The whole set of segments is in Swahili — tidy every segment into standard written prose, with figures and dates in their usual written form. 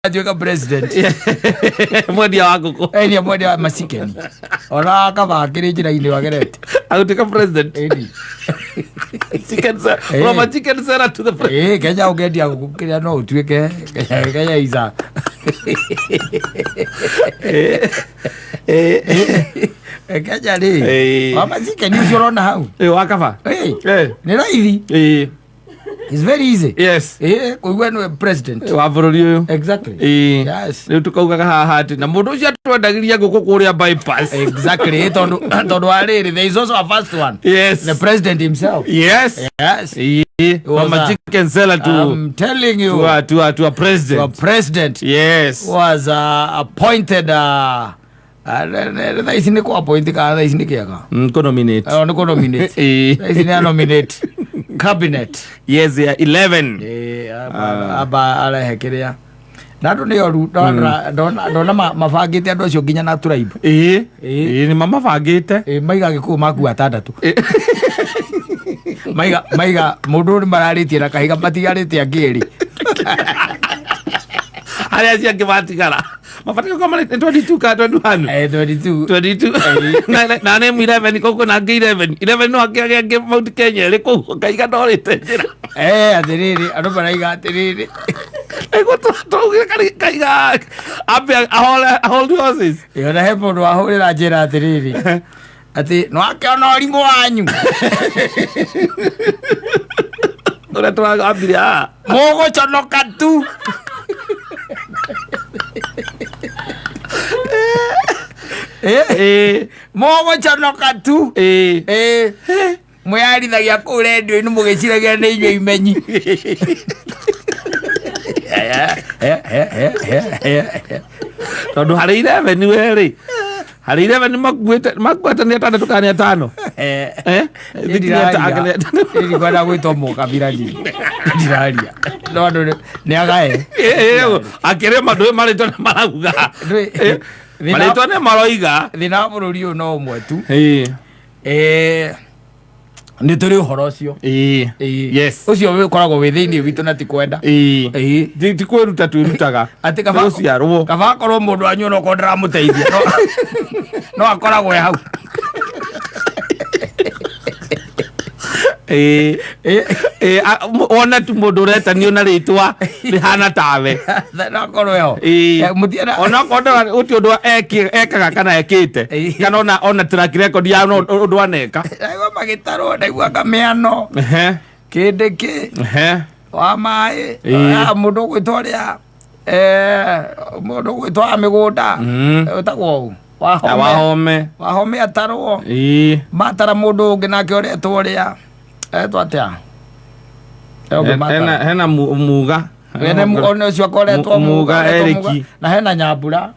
atuĩka president mwendia wa ngũkũ ĩni mwendia wa macikeni ona kaba kĩrĩ njĩra-inĩ wagerete agũtuĩka president ĩni chicken seller from a chicken seller to the president Kenya ũkendia ngũkũ kĩrĩa no ũtuĩke Kenya isa Kenya rĩ wa macikeni ũcio ũrona hau wa kaba nĩ raithi. It's very easy. Yes. Kuigua nĩ president wa bũrũri ũyũ. Exactly. Yes. Rĩu tukaugaga haha atĩ na mũndũ ũcio atwendagiria ngũkũ kũrĩa bypass. Exactly. Tondũ arĩrĩ there is also a first one. Yes. The president himself. Yes. Yes. From a chicken seller to I'm telling you to a president. To a president. Yes. Was appointed thaa ici nĩ kũ appoint kana thaa ici nĩ kĩaga nĩ nominate. Nĩ kũ nominate. Thaa ici nĩ nominate cabinet. Yes, yeah, 11. Aba arehe kĩrĩa na andũ nĩ oru ndona mabangĩte andũ acio nginya na tribe. Nĩ mamabangĩte. Maiga gĩkũũ makuua 6. Maiga mũndũ nĩ mararĩtie na kahiga matigarĩte angĩ erĩ. Arĩa acio angĩ matigara mabatĩka kwa marĩte 22 ka 21. 22 na name 11 kũkũ na angĩ 11 no akĩagĩa angĩ Mount Kenya rĩ kũu kaiga ndorĩte njĩra. Atĩrĩrĩ andũ maraiga atĩrĩrĩ tũgire kaiga ambe hold horses. Ona he mũndũ wahũrĩra njĩra atĩrĩrĩ atĩ no akĩona ũrimũ wanyu ũrĩa twagambire mũgũconoka tu. Mũgũconoka tu. Mwĩyarithagia kũu redio-inĩ mũgĩciragia nĩ inyuĩ imenyi. Tondũ harĩ 11 werĩ harĩ 11 makuĩte nĩ 6 kana 5. Ndikwenda gwĩtwo mũkabira ndiraria no andũ nĩ agae akĩrĩ mandũ marĩtwo nĩ marauga marĩtwo nĩ maroiga thĩna wa bũrũri ũyũ no ũmwe tu nĩ tũrĩ ũhoro ũcio. Yes. Ũcio ũkoragwo wĩ thĩinĩ witũ na ti kwenda. Ti kwĩruta twĩrutaga atĩ kaba akorwo mũndũ wanyu ona okorwo ndaramũteithia no akoragwo e hau. Ona tu mũndũ ũretanio na rĩtwa rĩhana tawe nakorwo eho ona okorwo ũti ũndũ ekaga kana ekĩte kana ona track record ya ũndũ aneka naigua magĩtarwo ndaiguaga mĩano kĩndĩkĩ wa maĩ mũndũ ũgwĩtwo ũrĩa mũndũ ũgwĩtwo wa mĩgũnda ũtagwo Wahome atarwo matara mũndũ ũngĩ nake ũretwo ũrĩa etwo atĩa hena muga ona ũcio akoretwo muga Eriki na hena Nyambura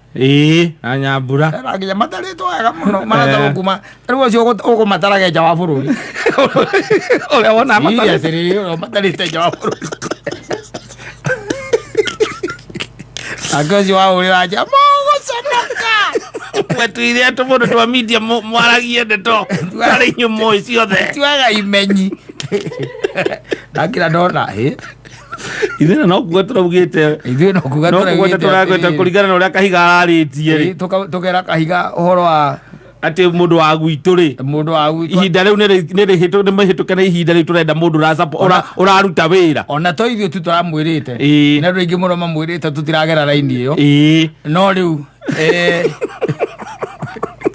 na Nyambura nginya matarĩtwo wega mũno maratarwo kuma rĩu ũcio ũkũmataraga nja wa bũrũri ũrĩa wona matarĩte nja wa bũrũri ũcio wahũrĩra nja mũgũconoka wetuire tũmũndũ twa media mwaragie ndeto harĩ nyũmũ ciothe tuaga imenyi ndakĩra ndona ithuĩ no kuga tũraugĩte tũragwĩte kũringana na ũrĩa kahiga ararĩtie tũkera kahiga ũhoro wa atĩ mũndũ wa gwitũ rĩ ihinda rĩu nĩ mahĩtũke na ihinda rĩu tũrenda mũndũ ũraruta wĩra ona to ithuĩ tu tũramwĩrĩte na andũ aingĩ mũno mamwĩrĩte tũtiragera raini ĩyo no rĩu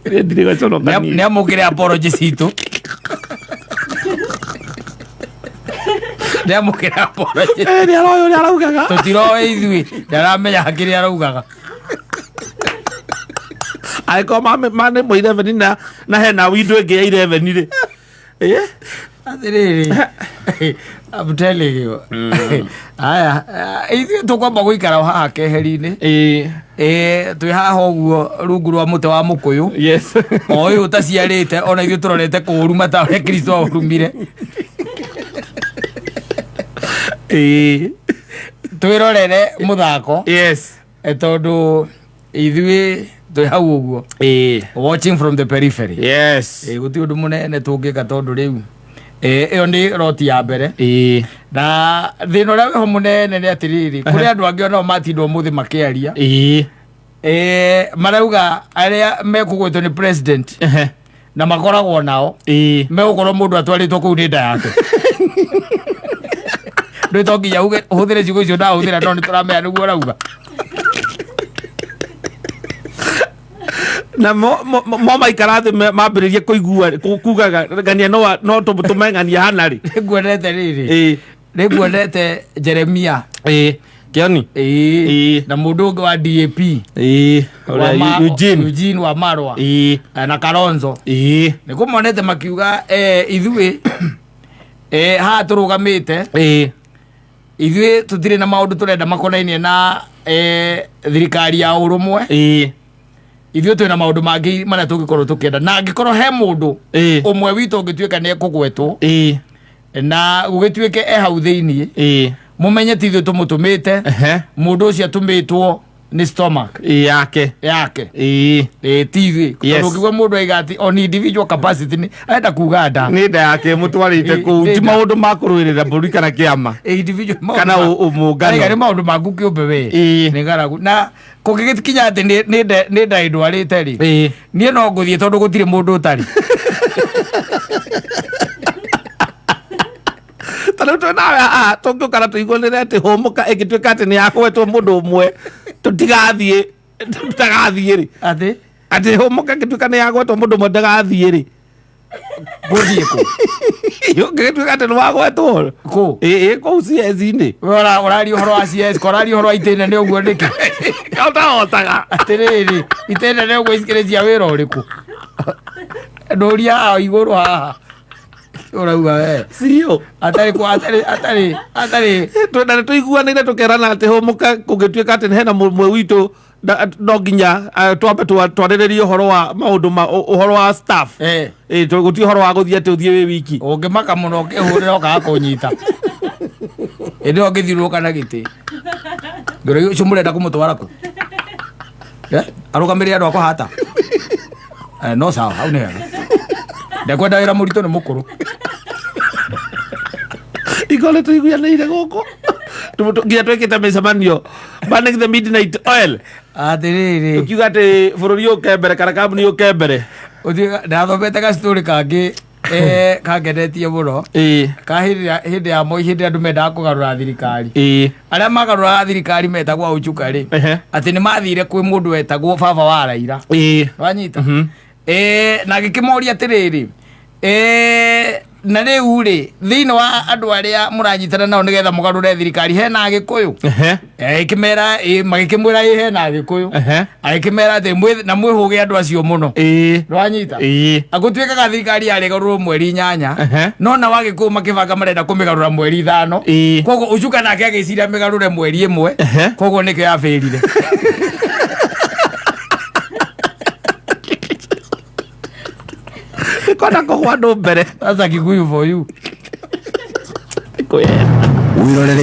nĩ amũkĩre apology citũ nĩ amũkĩre apology nĩ aroĩ ũrĩa araugaga tũtiroĩ ithuĩ ndaramenya kĩrĩa araugaga angĩkorwo manĩ mo 11 na hena window ĩngĩ ya 11 rĩ atĩrĩrĩ I'm telling you aya ithuĩ tũkwamba gũikara haha keheri-inĩ twĩ haha ũguo rungu rwa mũtĩ wa mũkũyũ o ũyũ ũtaciarĩte ona ithuĩ tũrorete kũũruma ta ũrĩa Kristo aũrumire twĩrorere mũthako tondũ ithuĩ twĩ hau ũguo watching from the periphery gũtirĩ ũndũ mũnene tũngĩka tondũ rĩu Ĩyo nĩ roti ya mbere. Na thĩna ũrĩa wĩho mũnene nĩ atĩrĩrĩ, kũrĩ andũ angĩ onao matindwo mũthĩ makĩaria marauga arĩa mekũgwĩtwo nĩ president na makoragwo nao megũkorwo mũndũ atwarĩtwo kũu nĩ nda yake. Ndũĩ to nginya ũhũthĩre ciugo icio ndahũthĩra no nĩ tũramenya nĩguo ũrauga. Na mo maikara thĩ mambĩrĩrie kũigua kugaga ngania no tũmeng'ania hana rĩ. Nĩnguonete rĩrĩ, nĩnguonete Jeremia Kioni na mũndũ ũngĩ wa DAP Eugene wa Marwa na Kalonzo nĩkũmonete makiuga ithuĩ haha tũrũgamĩte ithuĩ tũtirĩ na maũndũ tũrenda makonainie na thirikari ya ũrũmwe. Ithuĩ twĩna maũndũ mangĩ marĩa tũngĩkorwo tũkĩenda, na angĩkorwo he mũndũ ũmwe witũ ũngĩtuĩka nĩ ekũgwetwo na gũgĩtuĩke hau thĩiniĩ, mũmenye ti ithuĩ tũmũtũmĩte, mũndũ ũcio atũmĩtwo nĩ stomach yake ti ithuĩ. Tondũ ũngĩgua mũndũ aiga atĩ on individual capacity nĩ arenda kuga nda nĩ nda yake mũtwarĩte kũu, ti maũndũ ma kũrũĩrĩra mbũri kana kĩama kana ũmũngano, nĩ maũndũ maku kĩũmbe we nĩ ngaragu. Na kũngĩgĩkinya atĩ nĩ nda ĩndwarĩte rĩ, niĩ no ngũthiĩ tondũ gũtirĩ mũndũ ũtarĩ. Tondũ twĩnawe haha tũngĩũkana tũiguanĩre atĩ hũmũka ĩngĩtuĩka atĩ nĩ yagwetwo mũndũ ũmwe tũtigathiĩ rĩ, atĩ hũmũka ĩngĩtuĩka nĩ yagwetwo mũndũ ũmwe ndagathiĩ rĩ, gũthiĩ kũ? Ũngĩtuĩka atĩ nĩ wagwetwo kũ? Kũu CS-inĩ ũraria ũhoro wa CS, ũraria ũhoro wa itĩ nene ũguo nĩkĩ? Kaũtahotaga atĩrĩrĩ, itĩ nene ũguo icikĩrĩcia wĩra ũrĩkũ? Ndũria haha igũrũ haha ũrauga we sio atari twendane tũiguanĩire tũkerana atĩ hũmũka kũngĩtuĩka atĩ hena mũmwe witũ no nginya twambe twarĩrĩrie ũhoro wa maũndũ ũhoro wa staff gũtirĩ ũhoro wa gũthiĩ atĩ ũthiĩ wĩ wiki. Ũngĩmaka mũno ũkĩhũrĩra ũkaga kũnyita ĩndĩ ĩyo ũngĩthiũrũrũka na gĩtĩ ngĩrĩ ũcio mũrenda kũmũtwara kũ? Arũgamĩrĩre andũ akwa hata no sawa, hau nĩ wega, ndekwenda wĩra mũritũ nĩ mũkũrũ. Ikole tũiguanĩire gũkũ nginya twĩkĩte mĩcemanio burning the midnight oil atĩrĩrĩ, ũkiuga atĩ bũrũri ũke mbere kana kambuni ũke mbere. Ndathomete gacitorĩ kangĩ kangenetie mũno ka hĩndĩ ya Moi, hĩndĩ andũ mendaga kũgarũra thirikari, arĩa magarũraga thirikari metagwo Uchuka rĩ, atĩ nĩ mathire kwĩ mũndũ wetagwo baba wa Raila, wanyita na gĩkĩmoria atĩrĩrĩ, na rĩu rĩ thĩinĩ wa andũ arĩa mũranyitana nao nĩgetha mũgarũre thirikari hena Agĩkũyũ? Ikĩmera magĩkĩmwĩra hena Agĩkũyũ, agĩkĩmera atĩ na mwĩhũge andũ acio mũno, rwanyita agũtuĩkaga thirikari yarĩgarũrwo mweri 8 no na Agĩkũyũ makĩbanga marenda kũmĩgarũra mweri 5, koguo Uchuka nake agĩciria mĩgarũre mweri 1, koguo nĩkĩo yabĩrire. Kona kũgwa andũ mbere. That's a Kikuyu for you. Kwenda